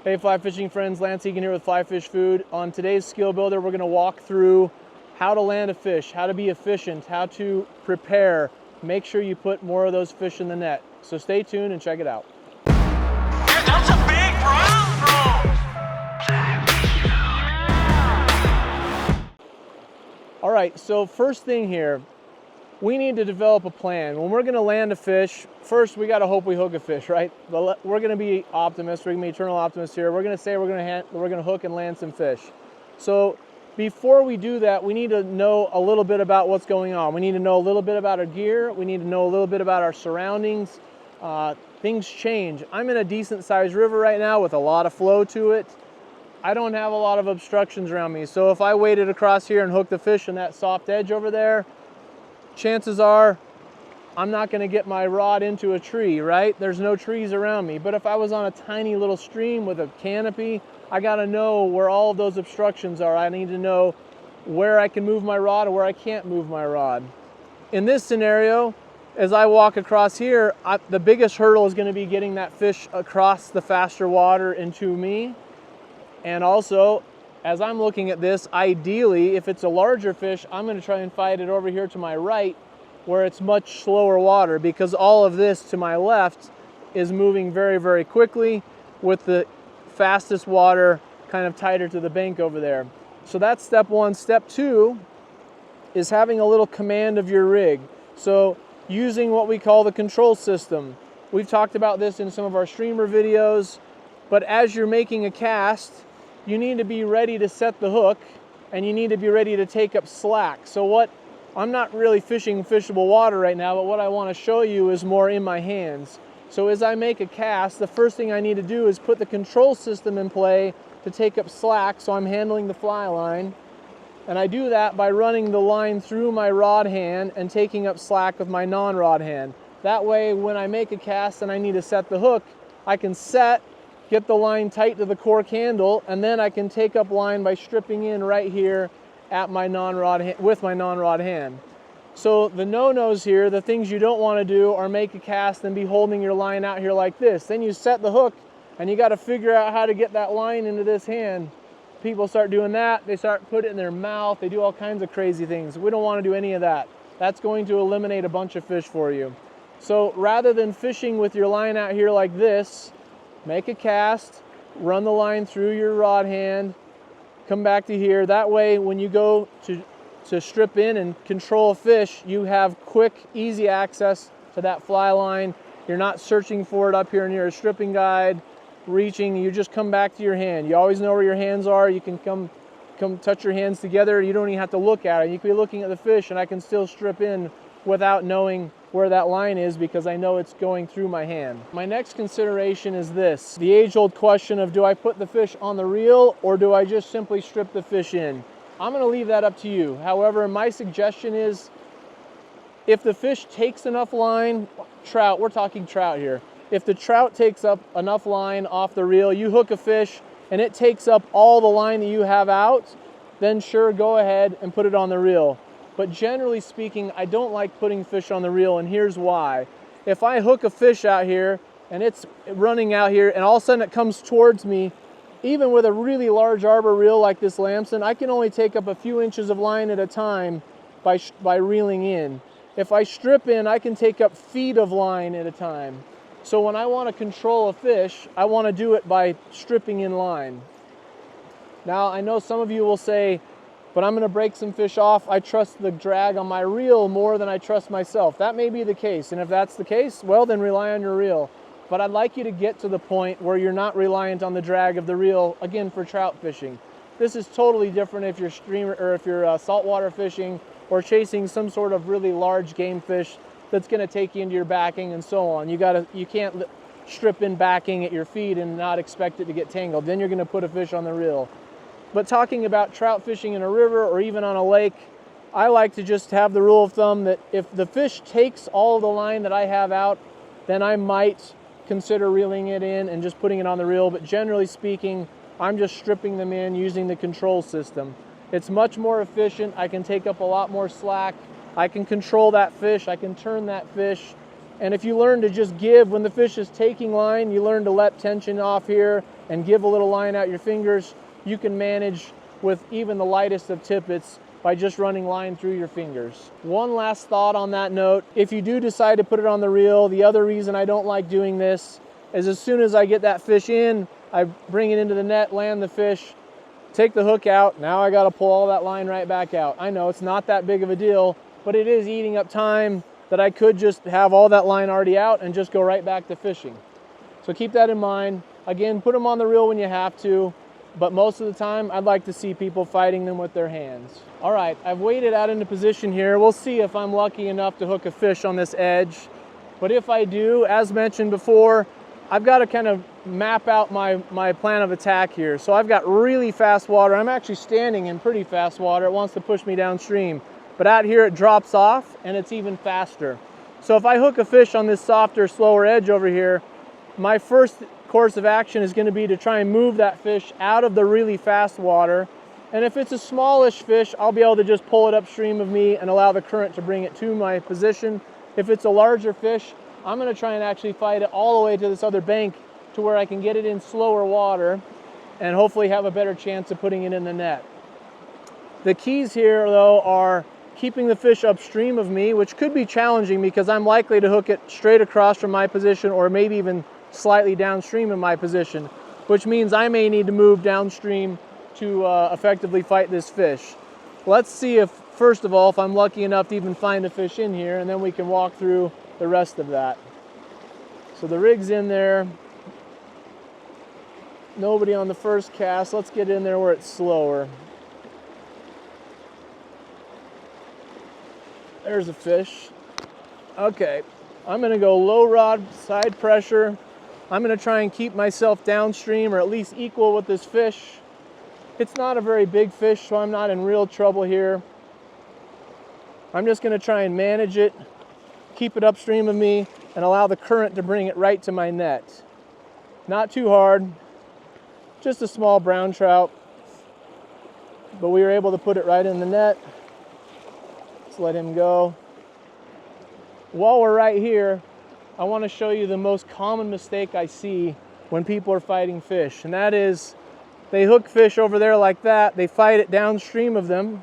Hey fly fishing friends, Lance Egan here with Fly Fish Food. On today's Skill Builder, we're going to walk through how to land a fish, how to be efficient, how to prepare, make sure you put more of those fish in the net. So stay tuned and check it out. Dude, that's a big All right, so first thing here, we need to develop a plan. When we're going to land a fish, first we got to hope we hook a fish, right? But we're going to be optimists. We're going to be eternal optimists here. We're going to say we're going to hook and land some fish. So before we do that, we need to know a little bit about what's going on. We need to know a little bit about our gear. We need to know a little bit about our surroundings. Things change. I'm in a decent sized river right now with a lot of flow to it. I don't have a lot of obstructions around me. So if I waded across here and hooked the fish in that soft edge over there, chances are I'm not going to get my rod into a tree, right? There's no trees around me. But if I was on a tiny little stream with a canopy, I got to know where all of those obstructions are. I need to know where I can move my rod or where I can't move my rod. In this scenario, as I walk across here, the biggest hurdle is going to be getting that fish across the faster water into me. And also, as I'm looking at this, ideally, if it's a larger fish, I'm going to try and fight it over here to my right where it's much slower water, because all of this to my left is moving very, very quickly with the fastest water kind of tighter to the bank over there. So that's step one. Step two is having a little command of your rig. So using what we call the control system. We've talked about this in some of our streamer videos, but as you're making a cast, you need to be ready to set the hook and you need to be ready to take up slack. So I'm not really fishing fishable water right now, but what I want to show you is more in my hands. So as I make a cast, the first thing I need to do is put the control system in play to take up slack, so I'm handling the fly line. And I do that by running the line through my rod hand and taking up slack with my non-rod hand. That way, when I make a cast and I need to set the hook, I can set, get the line tight to the cork handle, and then I can take up line by stripping in right here at my non-rod with my non-rod hand. So the no-nos here, the things you don't want to do, are make a cast and be holding your line out here like this. Then you set the hook and you got to figure out how to get that line into this hand. People start doing that, they start putting it in their mouth, they do all kinds of crazy things. We don't want to do any of that. That's going to eliminate a bunch of fish for you. So rather than fishing with your line out here like this, make a cast, run the line through your rod hand, come back to here. That way, when you go to strip in and control a fish, you have quick, easy access to that fly line. You're not searching for it up here near a stripping guide, reaching. You just come back to your hand. You always know where your hands are. You can come touch your hands together. You don't even have to look at it. You can be looking at the fish and I can still strip in without knowing where that line is because I know it's going through my hand. My next consideration is this, the age-old question of, do I put the fish on the reel or do I just simply strip the fish in? I'm going to leave that up to you. However, my suggestion is, if the fish takes enough line, trout, we're talking trout here. If the trout takes up enough line off the reel, you hook a fish and it takes up all the line that you have out, then sure, go ahead and put it on the reel. But generally speaking, I don't like putting fish on the reel, and here's why. If I hook a fish out here and it's running out here and all of a sudden it comes towards me, even with a really large arbor reel like this Lamson, I can only take up a few inches of line at a time by reeling in. If I strip in, I can take up feet of line at a time. So when I want to control a fish, I want to do it by stripping in line. Now, I know some of you will say, but I'm going to break some fish off. I trust the drag on my reel more than I trust myself. That may be the case, and if that's the case, well, then rely on your reel. But I'd like you to get to the point where you're not reliant on the drag of the reel, again, for trout fishing. This is totally different if you're streamer or if you're saltwater fishing or chasing some sort of really large game fish that's going to take you into your backing and so on. You can't strip in backing at your feet and not expect it to get tangled. Then you're going to put a fish on the reel. But talking about trout fishing in a river or even on a lake, I like to just have the rule of thumb that if the fish takes all the line that I have out, then I might consider reeling it in and just putting it on the reel. But generally speaking, I'm just stripping them in using the control system. It's much more efficient. I can take up a lot more slack. I can control that fish. I can turn that fish And if you learn to just give when the fish is taking line, you learn to let tension off here and give a little line out your fingers, you can manage with even the lightest of tippets by just running line through your fingers. One last thought on that note, if you do decide to put it on the reel, the other reason I don't like doing this is as soon as I get that fish in, I bring it into the net, land the fish, take the hook out, now I gotta pull all that line right back out. I know it's not that big of a deal, but it is eating up time that I could just have all that line already out and just go right back to fishing. So keep that in mind. Again, put them on the reel when you have to, but most of the time I'd like to see people fighting them with their hands. All right, I've waded out into position here. We'll see if I'm lucky enough to hook a fish on this edge. But if I do, as mentioned before, I've got to kind of map out my plan of attack here. So I've got really fast water. I'm actually standing in pretty fast water. It wants to push me downstream. But out here it drops off and it's even faster. So if I hook a fish on this softer, slower edge over here, my first course of action is going to be to try and move that fish out of the really fast water. And if it's a smallish fish, I'll be able to just pull it upstream of me and allow the current to bring it to my position. If it's a larger fish, I'm going to try and actually fight it all the way to this other bank to where I can get it in slower water and hopefully have a better chance of putting it in the net. The keys here, though, are keeping the fish upstream of me, which could be challenging because I'm likely to hook it straight across from my position or maybe even slightly downstream in my position, which means I may need to move downstream to effectively fight this fish. Let's see if, first of all, if I'm lucky enough to even find a fish in here, and then we can walk through the rest of that. So the rig's in there. Nobody on the first cast. Let's get in there where it's slower. There's a fish. Okay, I'm gonna go low rod, side pressure. I'm gonna try and keep myself downstream or at least equal with this fish. It's not a very big fish, so I'm not in real trouble here. I'm just gonna try and manage it, keep it upstream of me, and allow the current to bring it right to my net. Not too hard, just a small brown trout, but we were able to put it right in the net. Let's let him go. While we're right here, I want to show you the most common mistake I see when people are fighting fish, and that is they hook fish over there like that, they fight it downstream of them,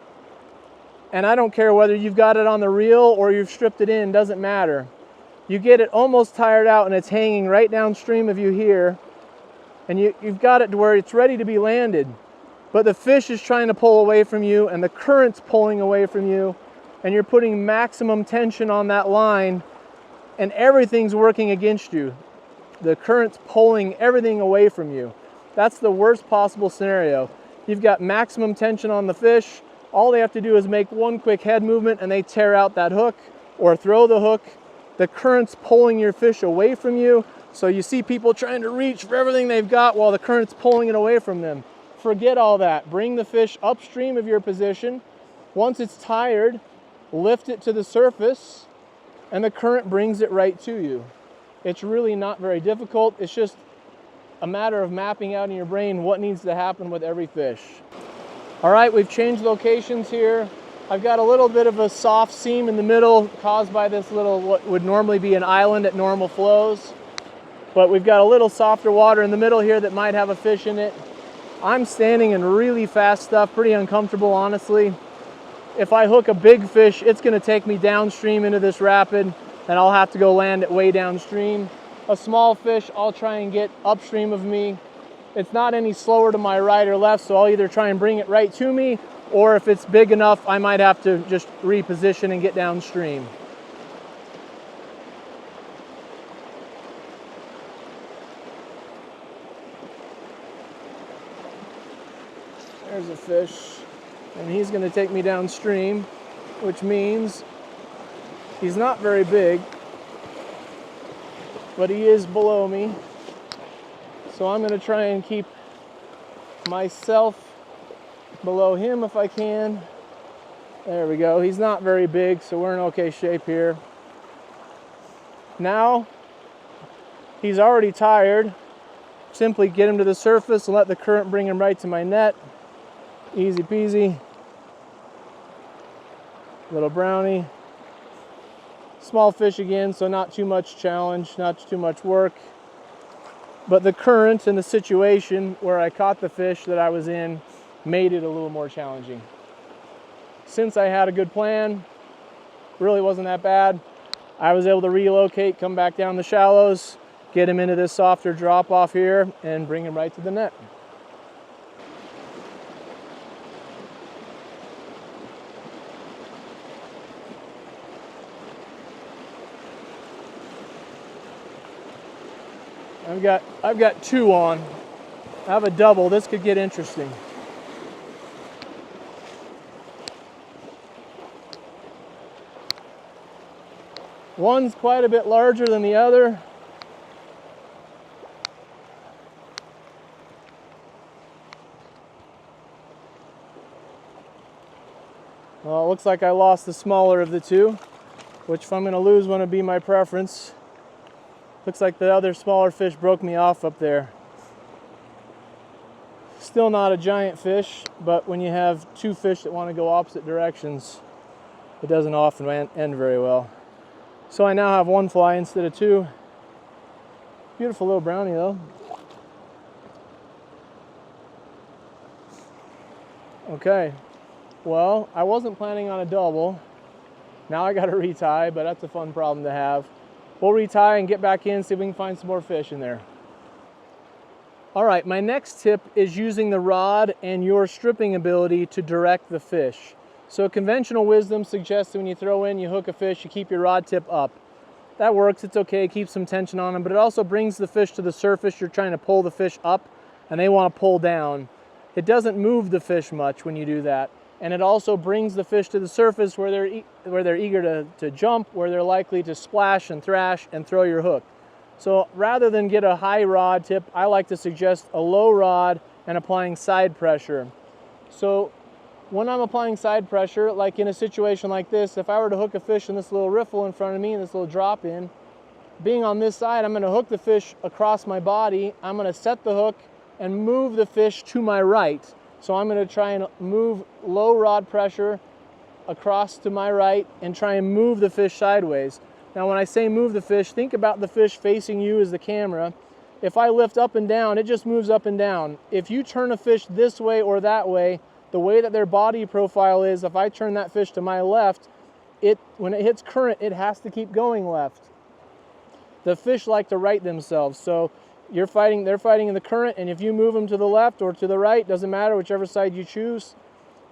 and I don't care whether you've got it on the reel or you've stripped it in, doesn't matter. You get it almost tired out and it's hanging right downstream of you here, and you've got it to where it's ready to be landed, but the fish is trying to pull away from you and the current's pulling away from you, and you're putting maximum tension on that line and everything's working against you. The current's pulling everything away from you. That's the worst possible scenario. You've got maximum tension on the fish. All they have to do is make one quick head movement and they tear out that hook or throw the hook. The current's pulling your fish away from you. So you see people trying to reach for everything they've got while the current's pulling it away from them. Forget all that. Bring the fish upstream of your position. Once it's tired, lift it to the surface and the current brings it right to you. It's really not very difficult. It's just a matter of mapping out in your brain what needs to happen with every fish. All right, we've changed locations here. I've got a little bit of a soft seam in the middle caused by this little, what would normally be an island at normal flows. But we've got a little softer water in the middle here that might have a fish in it. I'm standing in really fast stuff, pretty uncomfortable, honestly. If I hook a big fish, it's gonna take me downstream into this rapid and I'll have to go land it way downstream. A small fish, I'll try and get upstream of me. It's not any slower to my right or left, so I'll either try and bring it right to me, or if it's big enough, I might have to just reposition and get downstream. There's a fish, and he's gonna take me downstream, which means he's not very big, but he is below me. So I'm gonna try and keep myself below him if I can. There we go. He's not very big, so we're in okay shape here. Now, he's already tired. Simply get him to the surface and let the current bring him right to my net. Easy peasy. Little brownie. Small fish again, so not too much challenge, not too much work. But the current and the situation where I caught the fish that I was in made it a little more challenging. Since I had a good plan, really wasn't that bad. I was able to relocate, come back down the shallows, get him into this softer drop off here, and bring him right to the net. I've got two on. I have a double. This could get interesting. One's quite a bit larger than the other. Well, it looks like I lost the smaller of the two, which if I'm going to lose one would be my preference. Looks like the other smaller fish broke me off up there. Still not a giant fish, but when you have two fish that want to go opposite directions, it doesn't often end very well. So I now have one fly instead of two. Beautiful little brownie though. Okay, well, I wasn't planning on a double. Now I got to retie, but that's a fun problem to have. We'll retie and get back in, see if we can find some more fish in there. All right, my next tip is using the rod and your stripping ability to direct the fish. So conventional wisdom suggests that when you throw in, you hook a fish, you keep your rod tip up. That works, it's okay, keep some tension on them, but it also brings the fish to the surface. You're trying to pull the fish up and they want to pull down. It doesn't move the fish much when you do that. And it also brings the fish to the surface where they're eager to jump, where they're likely to splash and thrash and throw your hook. So rather than get a high rod tip, I like to suggest a low rod and applying side pressure. So when I'm applying side pressure, like in a situation like this, if I were to hook a fish in this little riffle in front of me, in this little drop in, being on this side, I'm going to hook the fish across my body. I'm going to set the hook and move the fish to my right. So I'm going to try and move low rod pressure across to my right and try and move the fish sideways. Now when I say move the fish, think about the fish facing you as the camera. If I lift up and down, it just moves up and down. If you turn a fish this way or that way, the way that their body profile is, if I turn that fish to my left, when it hits current, it has to keep going left. The fish like to right themselves. So they're fighting in the current, and if you move them to the left or to the right, doesn't matter, whichever side you choose.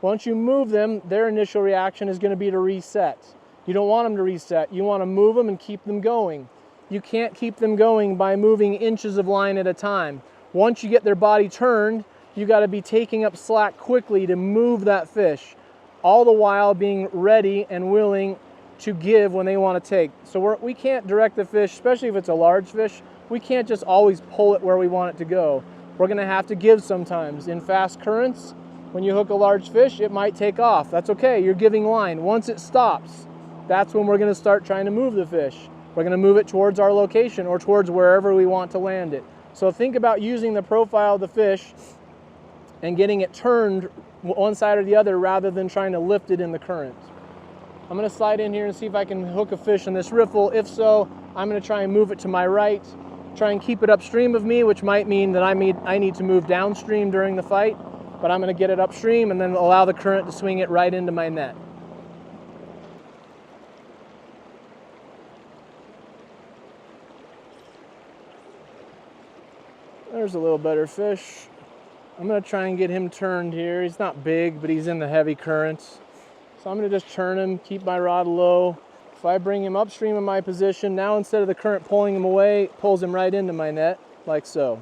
Once you move them, their initial reaction is going to be to reset. You don't want them to reset. You want to move them and keep them going. You can't keep them going by moving inches of line at a time. Once you get their body turned, you got to be taking up slack quickly to move that fish, all the while being ready and willing to give when they want to take. So we can't direct the fish, especially if it's a large fish. We can't just always pull it where we want it to go. We're going to have to give sometimes. In fast currents, when you hook a large fish, it might take off. That's okay, you're giving line. Once it stops, that's when we're going to start trying to move the fish. We're going to move it towards our location or towards wherever we want to land it. So think about using the profile of the fish and getting it turned one side or the other rather than trying to lift it in the current. I'm going to slide in here and see if I can hook a fish in this riffle. If so, I'm going to try and move it to my right, try and keep it upstream of me, which might mean that I need to move downstream during the fight, but I'm going to get it upstream and then allow the current to swing it right into my net. There's a little better fish. I'm going to try and get him turned here. He's not big, but he's in the heavy currents. So I'm going to just turn him, keep my rod low. If I bring him upstream in my position, now instead of the current pulling him away, it pulls him right into my net, like so.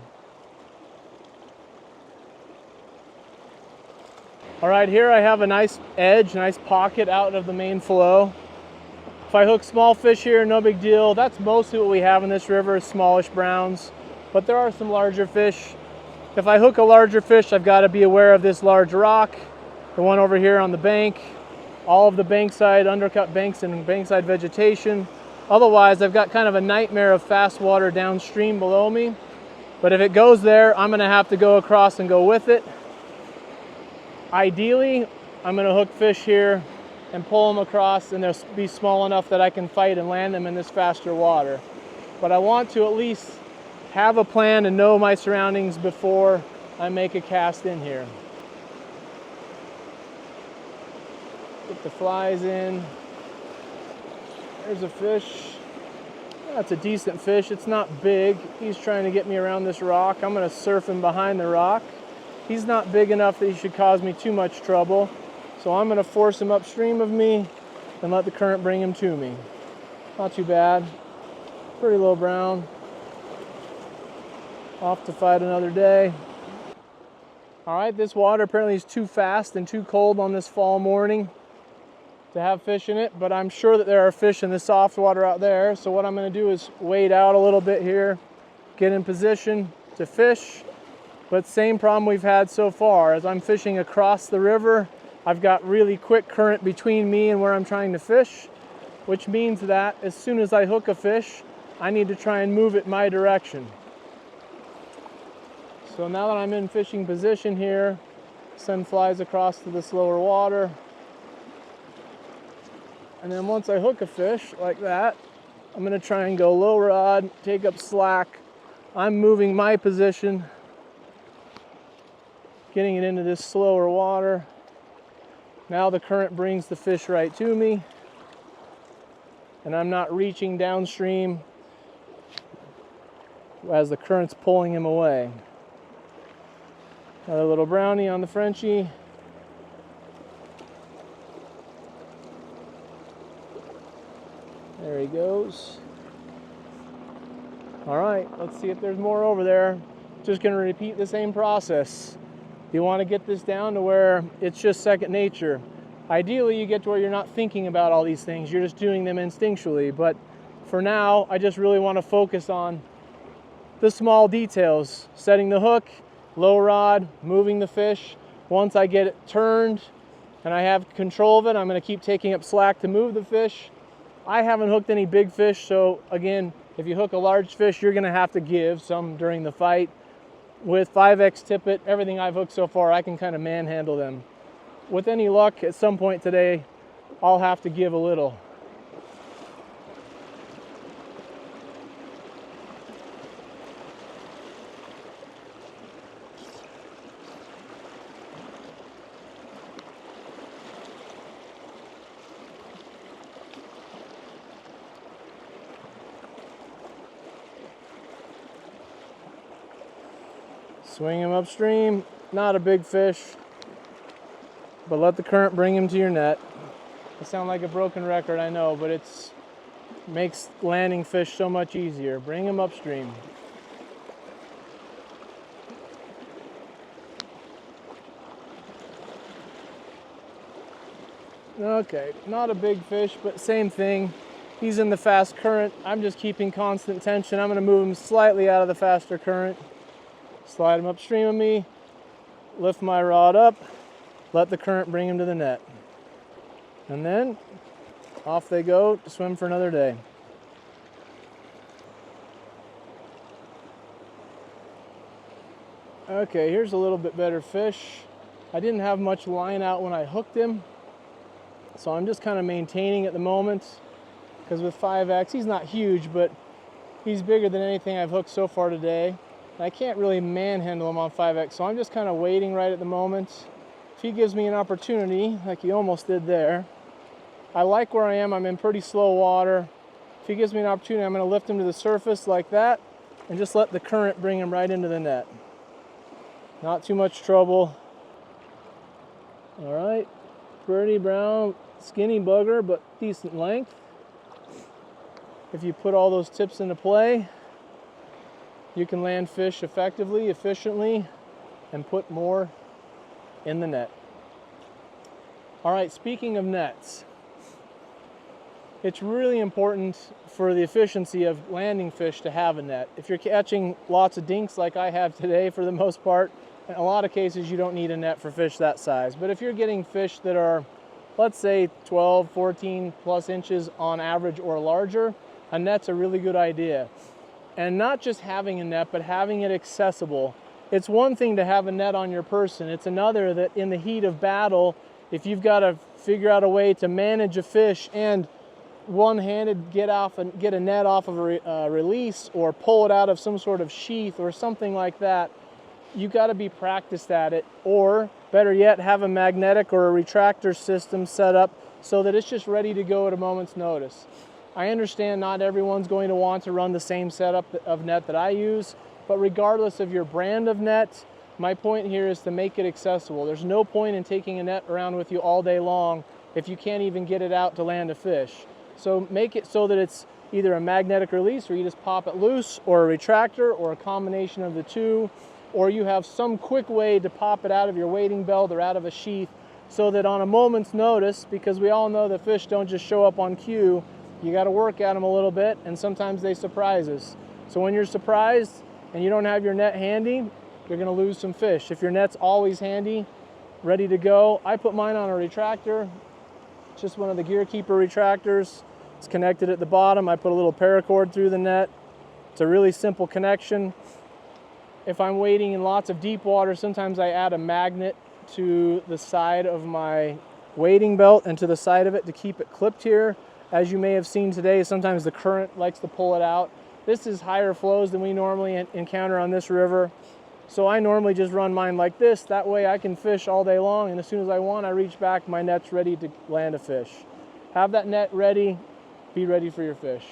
All right, here I have a nice edge, nice pocket out of the main flow. If I hook small fish here, no big deal. That's mostly what we have in this river, is smallish browns, but there are some larger fish. If I hook a larger fish, I've got to be aware of this large rock, the one over here on the bank, all of the bankside, undercut banks and bankside vegetation. Otherwise, I've got kind of a nightmare of fast water downstream below me. But if it goes there, I'm going to have to go across and go with it. Ideally, I'm going to hook fish here and pull them across, and they'll be small enough that I can fight and land them in this faster water. But I want to at least have a plan and know my surroundings before I make a cast in here. Get the flies in. There's a fish. That's a decent fish. It's not big. He's trying to get me around this rock. I'm going to surf him behind the rock. He's not big enough that he should cause me too much trouble. So I'm going to force him upstream of me and let the current bring him to me. Not too bad. Pretty low brown. Off to fight another day. All right, this water apparently is too fast and too cold on this fall morning to have fish in it, but I'm sure that there are fish in the soft water out there. So what I'm going to do is wade out a little bit here, get in position to fish. But same problem we've had so far. As I'm fishing across the river, I've got really quick current between me and where I'm trying to fish, which means that as soon as I hook a fish, I need to try and move it my direction. So now that I'm in fishing position here, send flies across to the slower water. And then once I hook a fish like that, I'm going to try and go low rod, take up slack. I'm moving my position, getting it into this slower water. Now the current brings the fish right to me, and I'm not reaching downstream as the current's pulling him away. Another little brownie on the Frenchie. There he goes. All right, let's see if there's more over there. Just going to repeat the same process. You want to get this down to where it's just second nature. Ideally, you get to where you're not thinking about all these things. You're just doing them instinctually. But for now, I just really want to focus on the small details. Setting the hook, low rod, moving the fish. Once I get it turned and I have control of it, I'm going to keep taking up slack to move the fish. I haven't hooked any big fish, so again, if you hook a large fish, you're going to have to give some during the fight. With 5X tippet, everything I've hooked so far, I can kind of manhandle them. With any luck, at some point today, I'll have to give a little. Swing him upstream, not a big fish, but let the current bring him to your net. I sound like a broken record, I know, but it makes landing fish so much easier. Bring him upstream. Okay, not a big fish, but same thing. He's in the fast current. I'm just keeping constant tension. I'm going to move him slightly out of the faster current. Slide him upstream of me, lift my rod up, let the current bring him to the net. And then off they go to swim for another day. Okay, here's a little bit better fish. I didn't have much line out when I hooked him, so I'm just kind of maintaining at the moment, because with 5X, he's not huge, but he's bigger than anything I've hooked so far today. I can't really manhandle him on 5X, so I'm just kind of waiting right at the moment. If he gives me an opportunity, like he almost did there, I like where I am. I'm in pretty slow water. If he gives me an opportunity, I'm going to lift him to the surface like that and just let the current bring him right into the net. Not too much trouble. All right, pretty brown, skinny bugger, but decent length. If you put all those tips into play, you can land fish effectively, efficiently, and put more in the net. All right, speaking of nets, it's really important for the efficiency of landing fish to have a net. If you're catching lots of dinks like I have today, for the most part, in a lot of cases you don't need a net for fish that size. But if you're getting fish that are, let's say 12, 14 plus inches on average or larger, a net's a really good idea. And not just having a net, but having it accessible. It's one thing to have a net on your person. It's another that in the heat of battle, if you've got a figure out a way to manage a fish and one-handed get a net off of a release, or pull it out of some sort of sheath or something like that. You got to be practiced at it, or better yet, have a magnetic or a retractor system set up so that it's just ready to go at a moment's notice. I understand not everyone's going to want to run the same setup of net that I use, but regardless of your brand of net, my point here is to make it accessible. There's no point in taking a net around with you all day long if you can't even get it out to land a fish. So make it so that it's either a magnetic release where you just pop it loose, or a retractor, or a combination of the two, or you have some quick way to pop it out of your wading belt or out of a sheath, so that on a moment's notice, because we all know the fish don't just show up on cue, you got to work at them a little bit, and sometimes they surprise us. So when you're surprised and you don't have your net handy, you're going to lose some fish. If your net's always handy, ready to go, I put mine on a retractor, just one of the Gear Keeper retractors. It's connected at the bottom. I put a little paracord through the net. It's a really simple connection. If I'm wading in lots of deep water, sometimes I add a magnet to the side of my wading belt and to the side of it to keep it clipped here. As you may have seen today, sometimes the current likes to pull it out. This is higher flows than we normally encounter on this river. So I normally just run mine like this. That way I can fish all day long, and as soon as I want, I reach back, my net's ready to land a fish. Have that net ready, be ready for your fish.